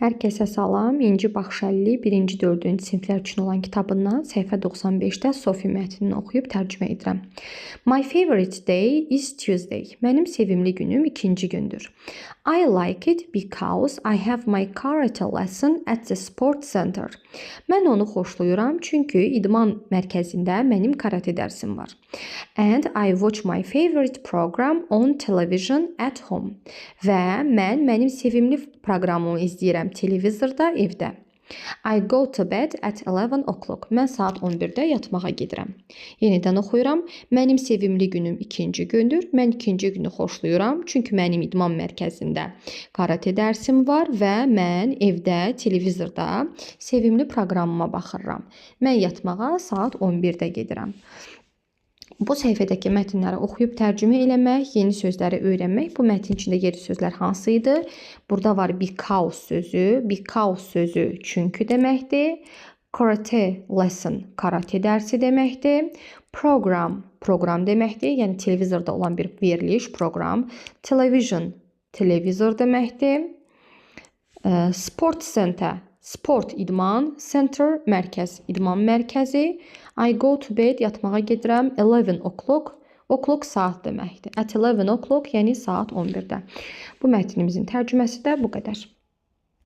Hər kəsə salam. İnci Baxşəlli 1-ci 4-cü siniflər üçün olan kitabından səhifə 95-də Sophie mətnini oxuyub tərcümə edirəm. My favorite day is Tuesday. Mənim sevimli günüm ikinci gündür. I like it because I have my karate lesson at the sports center. Mən onu xoşlayıram çünki idman mərkəzində mənim karate dərsim var. And I watch my favorite program on television at home. Və mən mənim sevimli proqramımı izləyirəm televizorda evdə. I go to bed at 11 o'clock. Mən saat 11-də yatmağa gedirəm. Yenidən oxuyuram. Mənim sevimli günüm ikinci gündür. Mən ikinci günü xoşlayıram. Çünki mənim idman mərkəzində karate dərsim var və mən evdə televizorda sevimli proqramıma baxıram. Mən yatmağa saat 11-də gedirəm. Bu səhifədəki mətnləri oxuyub tərcümə eləmək, yeni sözləri öyrənmək. Bu mətnin içində yeri sözlər hansı idi? Burada var because sözü. Because sözü çünki deməkdir. Karate lesson, karate dərsi deməkdir. Program, proqram deməkdir. Yəni televizorda olan bir veriliş, proqram. Television, televizor deməkdir. Sport center, sport idman, center mərkəz, idman mərkəzi. I go to bed, yatmağa gedirəm. 11 o'clock, o'clock saat deməkdir. At 11 o'clock, yəni saat 11-də. Bu mətnimizin tərcüməsi də bu qədər.